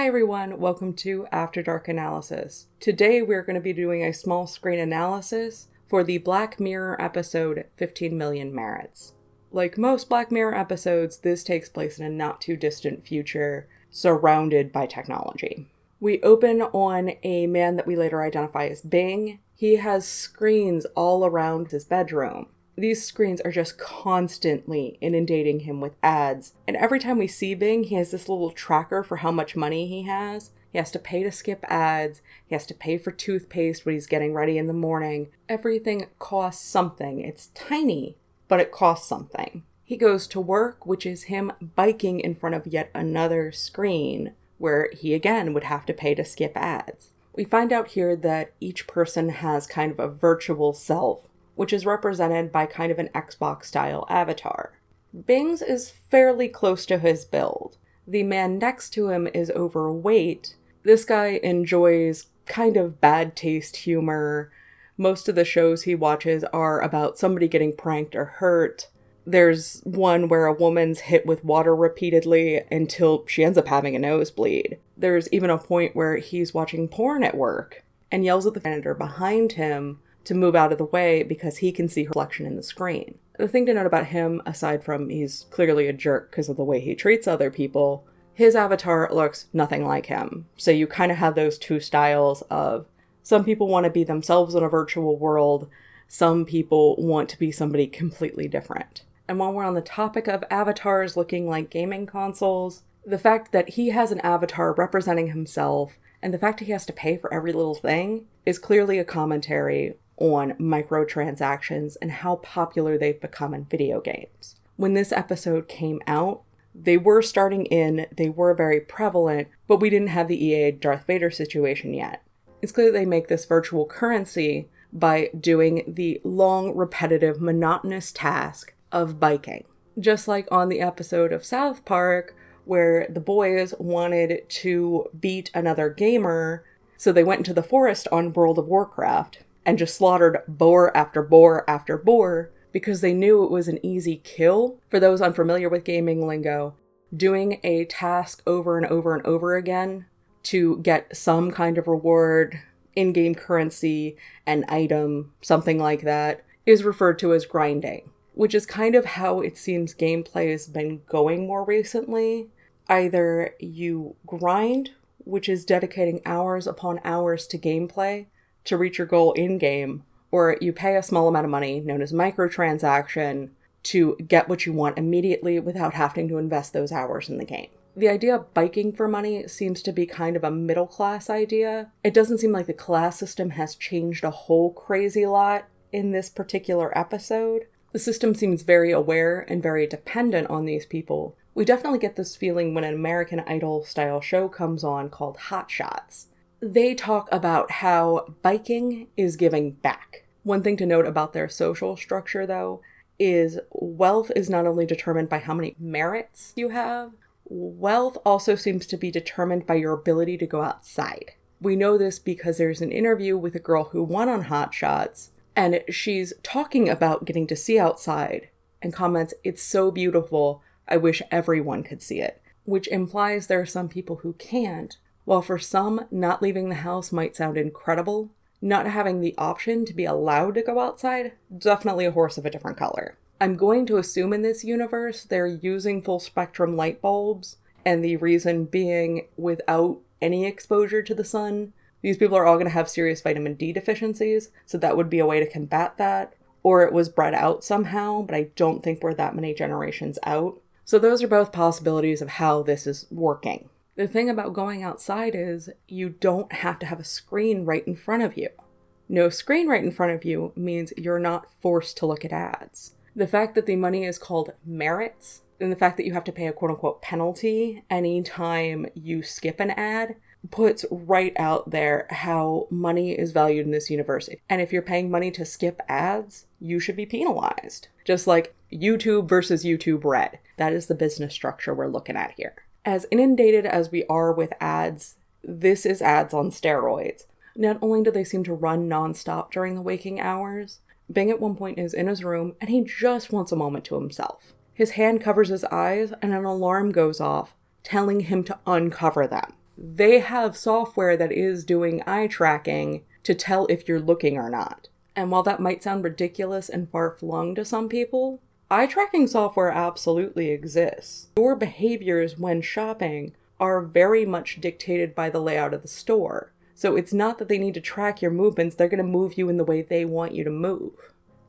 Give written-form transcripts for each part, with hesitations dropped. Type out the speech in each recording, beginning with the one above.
Hi everyone, welcome to After Dark Analysis. Today we're going to be doing a small screen analysis for the Black Mirror episode 15 Million Merits. Like most Black Mirror episodes, this takes place in a not too distant future, surrounded by technology. We open on a man that we later identify as Bing. He has screens all around his bedroom. These screens are just constantly inundating him with ads. And every time we see Bing, he has this little tracker for how much money he has. He has to pay to skip ads. He has to pay for toothpaste when he's getting ready in the morning. Everything costs something. It's tiny, but it costs something. He goes to work, which is him biking in front of yet another screen, where he again would have to pay to skip ads. We find out here that each person has kind of a virtual self, which is represented by kind of an Xbox-style avatar. Bing's is fairly close to his build. The man next to him is overweight. This guy enjoys kind of bad taste humor. Most of the shows he watches are about somebody getting pranked or hurt. There's one where a woman's hit with water repeatedly until she ends up having a nosebleed. There's even a point where he's watching porn at work and yells at the janitor behind him to move out of the way because he can see her reflection in the screen. The thing to note about him, aside from he's clearly a jerk because of the way he treats other people, his avatar looks nothing like him. So you kind of have those two styles of some people want to be themselves in a virtual world, some people want to be somebody completely different. And while we're on the topic of avatars looking like gaming consoles, the fact that he has an avatar representing himself and the fact that he has to pay for every little thing is clearly a commentary on microtransactions and how popular they've become in video games. When this episode came out, they were they were very prevalent, but we didn't have the EA Darth Vader situation yet. It's clear they make this virtual currency by doing the long, repetitive, monotonous task of biking. Just like on the episode of South Park, where the boys wanted to beat another gamer, so they went into the forest on World of Warcraft and just slaughtered boar after boar after boar because they knew it was an easy kill. For those unfamiliar with gaming lingo, doing a task over and over and over again to get some kind of reward, in-game currency, an item, something like that, is referred to as grinding, which is kind of how it seems gameplay has been going more recently. Either you grind, which is dedicating hours upon hours to gameplay, to reach your goal in-game, or you pay a small amount of money, known as microtransaction, to get what you want immediately without having to invest those hours in the game. The idea of biking for money seems to be kind of a middle-class idea. It doesn't seem like the class system has changed a whole crazy lot in this particular episode. The system seems very aware and very dependent on these people. We definitely get this feeling when an American Idol-style show comes on called Hot Shots. They talk about how biking is giving back. One thing to note about their social structure, though, is wealth is not only determined by how many merits you have, wealth also seems to be determined by your ability to go outside. We know this because there's an interview with a girl who won on Hot Shots, and she's talking about getting to see outside, and comments, "It's so beautiful, I wish everyone could see it," which implies there are some people who can't. While for some, not leaving the house might sound incredible, not having the option to be allowed to go outside, definitely a horse of a different color. I'm going to assume in this universe they're using full spectrum light bulbs, and the reason being without any exposure to the sun, these people are all going to have serious vitamin D deficiencies, so that would be a way to combat that. Or it was bred out somehow, but I don't think we're that many generations out. So those are both possibilities of how this is working. The thing about going outside is you don't have to have a screen right in front of you. No screen right in front of you means you're not forced to look at ads. The fact that the money is called merits, and the fact that you have to pay a quote-unquote penalty anytime you skip an ad, puts right out there how money is valued in this universe. And if you're paying money to skip ads, you should be penalized. Just like YouTube versus YouTube Red. That is the business structure we're looking at here. As inundated as we are with ads, this is ads on steroids. Not only do they seem to run nonstop during the waking hours, Bing at one point is in his room and he just wants a moment to himself. His hand covers his eyes and an alarm goes off, telling him to uncover them. they have software that is doing eye tracking to tell if you're looking or not. And while that might sound ridiculous and far-flung to some people, eye tracking software absolutely exists. Your behaviors when shopping are very much dictated by the layout of the store. So it's not that they need to track your movements, they're going to move you in the way they want you to move.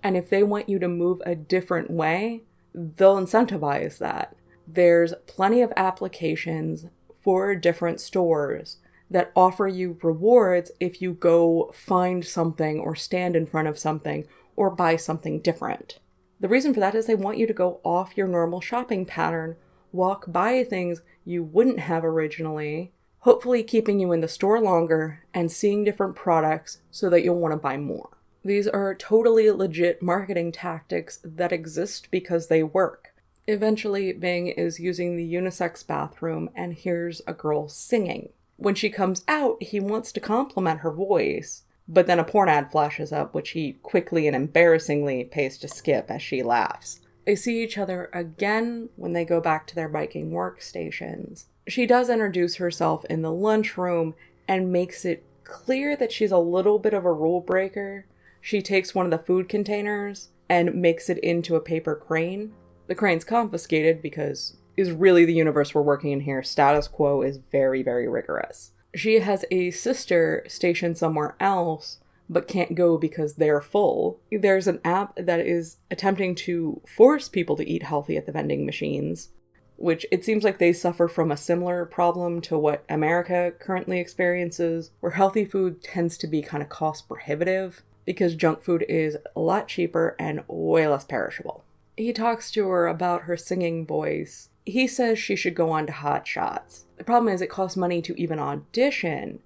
And if they want you to move a different way, they'll incentivize that. There's plenty of applications for different stores that offer you rewards if you go find something or stand in front of something or buy something different. The reason for that is they want you to go off your normal shopping pattern, walk by things you wouldn't have originally, hopefully keeping you in the store longer and seeing different products so that you'll want to buy more. These are totally legit marketing tactics that exist because they work. Eventually, Bing is using the unisex bathroom and hears a girl singing. When she comes out, he wants to compliment her voice, but then a porn ad flashes up, which he quickly and embarrassingly pays to skip as she laughs. They see each other again when they go back to their biking workstations. She does introduce herself in the lunchroom and makes it clear that she's a little bit of a rule breaker. She takes one of the food containers and makes it into a paper crane. The crane's confiscated because is really the universe we're working in here. Status quo is very, very rigorous. She has a sister stationed somewhere else, but can't go because they're full. There's an app that is attempting to force people to eat healthy at the vending machines, which it seems like they suffer from a similar problem to what America currently experiences, where healthy food tends to be kind of cost prohibitive because junk food is a lot cheaper and way less perishable. He talks to her about her singing voice. He says she should go on to Hot Shots. The problem is it costs money to even audition.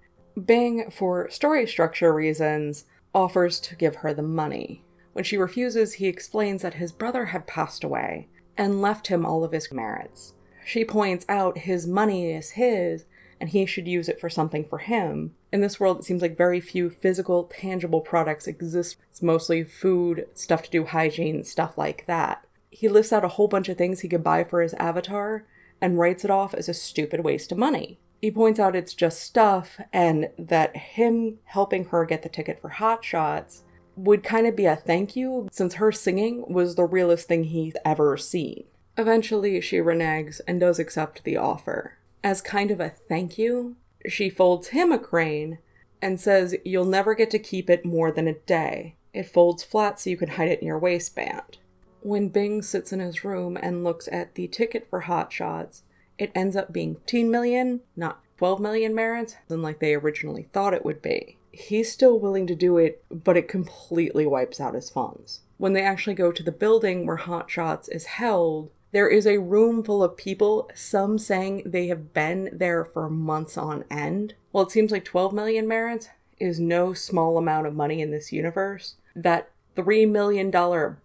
Bing, for story structure reasons, offers to give her the money. When she refuses, he explains that his brother had passed away and left him all of his merits. She points out his money is his, and he should use it for something for him. In this world, it seems like very few physical, tangible products exist. It's mostly food, stuff to do hygiene, stuff like that. He lists out a whole bunch of things he could buy for his avatar and writes it off as a stupid waste of money. He points out it's just stuff and that him helping her get the ticket for Hot Shots would kind of be a thank you since her singing was the realest thing he's ever seen. Eventually, she reneges and does accept the offer. As kind of a thank you, she folds him a crane and says you'll never get to keep it more than a day. It folds flat so you can hide it in your waistband. When Bing sits in his room and looks at the ticket for Hot Shots, it ends up being 15 million, not 12 million merits, than like they originally thought it would be. He's still willing to do it, but it completely wipes out his funds. When they actually go to the building where Hot Shots is held, there is a room full of people, some saying they have been there for months on end. Well, it seems like 12 million merits is no small amount of money in this universe. That $3 million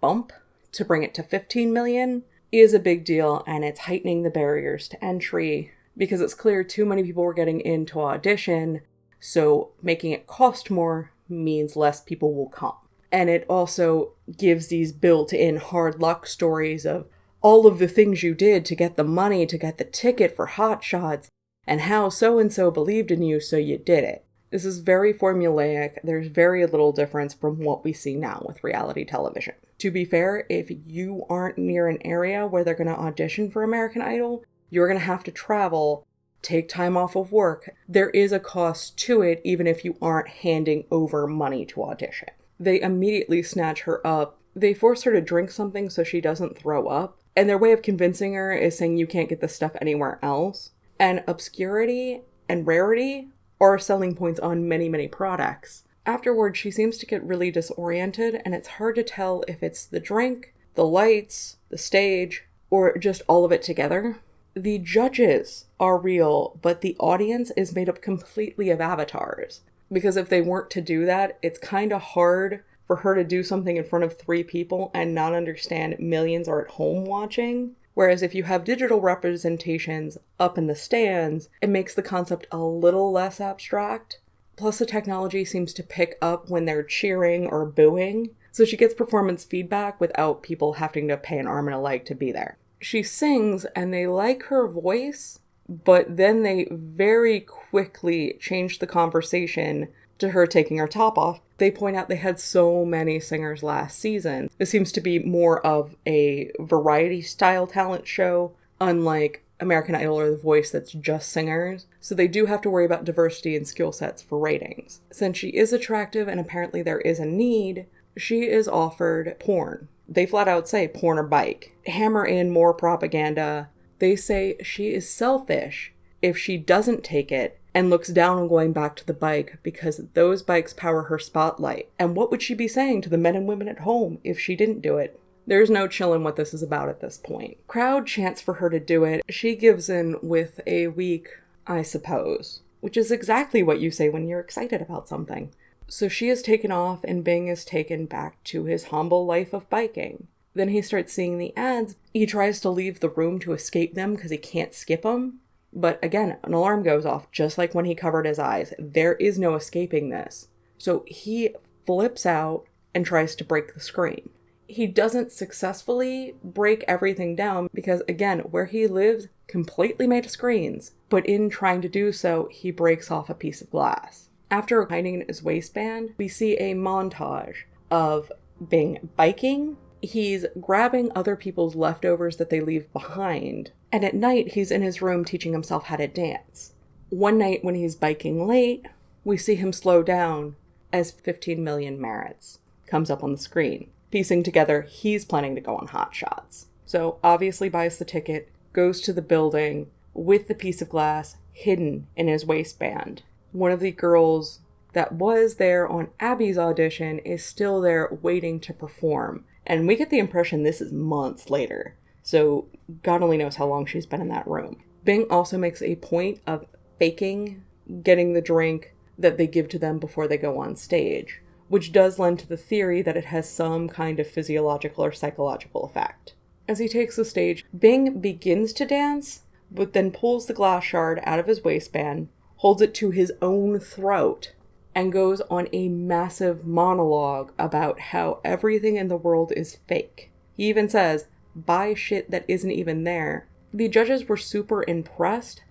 bump to bring it to 15 million is a big deal, and it's heightening the barriers to entry because it's clear too many people were getting into audition, so making it cost more means less people will come. And it also gives these built-in hard luck stories of all of the things you did to get the money to get the ticket for Hot Shots and how so-and-so believed in you, so you did it. This is very formulaic. There's very little difference from what we see now with reality television. To be fair, if you aren't near an area where they're going to audition for American Idol, you're going to have to travel, take time off of work. There is a cost to it, even if you aren't handing over money to audition. They immediately snatch her up. They force her to drink something so she doesn't throw up. And their way of convincing her is saying you can't get this stuff anywhere else. And obscurity and rarity are selling points on many, many products. Afterwards, she seems to get really disoriented, and it's hard to tell if it's the drink, the lights, the stage, or just all of it together. The judges are real, but the audience is made up completely of avatars. Because if they weren't to do that, it's kind of hard for her to do something in front of 3 people and not understand millions are at home watching. Whereas if you have digital representations up in the stands, it makes the concept a little less abstract. Plus the technology seems to pick up when they're cheering or booing, so she gets performance feedback without people having to pay an arm and a leg to be there. She sings and they like her voice, But then they very quickly changed the conversation to her taking her top off. They point out they had so many singers last season. This seems to be more of a variety style talent show, unlike American Idol or The Voice that's just singers. So they do have to worry about diversity and skill sets for ratings. Since she is attractive and apparently there is a need, she is offered porn. They flat out say porn or bike. Hammer in more propaganda. They say she is selfish if she doesn't take it and looks down on going back to the bike because those bikes power her spotlight. And what would she be saying to the men and women at home if she didn't do it? There's no chillin' what this is about at this point. Crowd chants for her to do it. She gives in with a weak, I suppose, which is exactly what you say when you're excited about something. So she is taken off and Bing is taken back to his humble life of biking. Then he starts seeing the ads. He tries to leave the room to escape them because he can't skip them. But again, an alarm goes off, just like when he covered his eyes. There is no escaping this. So he flips out and tries to break the screen. He doesn't successfully break everything down because, again, where he lives, completely made of screens. But in trying to do so, he breaks off a piece of glass. After hiding in his waistband, we see a montage of Bing biking. He's grabbing other people's leftovers that they leave behind. And at night, he's in his room teaching himself how to dance. One night when he's biking late, we see him slow down as 15 million merits comes up on the screen. Piecing together, he's planning to go on hot shots. So obviously buys the ticket, goes to the building with the piece of glass hidden in his waistband. One of the girls that was there on Abby's audition is still there waiting to perform. And we get the impression this is months later. So God only knows how long she's been in that room. Bing also makes a point of faking getting the drink that they give to them before they go on stage, which does lend to the theory that it has some kind of physiological or psychological effect. As he takes the stage, Bing begins to dance, but then pulls the glass shard out of his waistband, holds it to his own throat, and goes on a massive monologue about how everything in the world is fake. He even says, buy shit that isn't even there. The judges were super impressed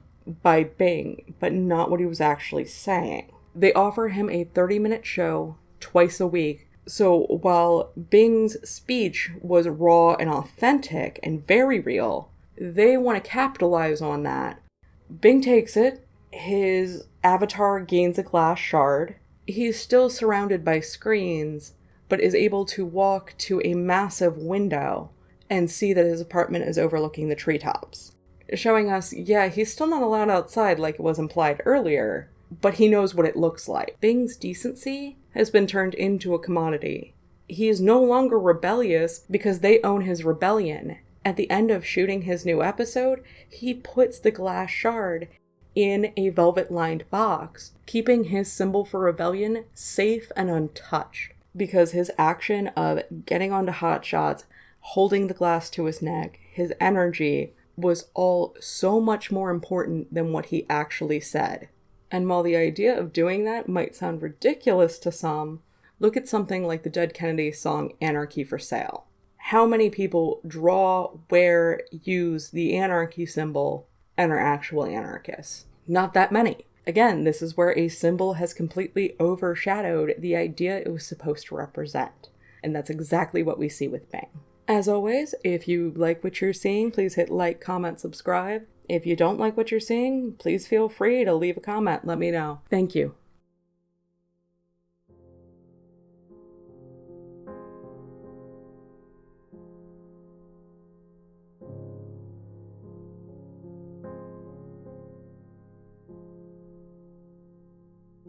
by Bing, but not what he was actually saying. They offer him a 30-minute show twice a week. So while Bing's speech was raw and authentic and very real, they want to capitalize on that. Bing takes it. His avatar gains a glass shard. He's still surrounded by screens, but is able to walk to a massive window and see that his apartment is overlooking the treetops. Showing us, yeah, he's still not allowed outside like it was implied earlier, but he knows what it looks like. Bing's decency has been turned into a commodity. He is no longer rebellious because they own his rebellion. At the end of shooting his new episode, he puts the glass shard in a velvet-lined box, keeping his symbol for rebellion safe and untouched. Because his action of getting onto hot shots, holding the glass to his neck, his energy was all so much more important than what he actually said. And while the idea of doing that might sound ridiculous to some, look at something like the Dead Kennedys song Anarchy for Sale. How many people draw, wear, use the anarchy symbol and are actual anarchists? Not that many. Again, this is where a symbol has completely overshadowed the idea it was supposed to represent. And that's exactly what we see with Bing. As always, if you like what you're seeing, please hit like, comment, subscribe. If you don't like what you're seeing, please feel free to leave a comment. Let me know. Thank you.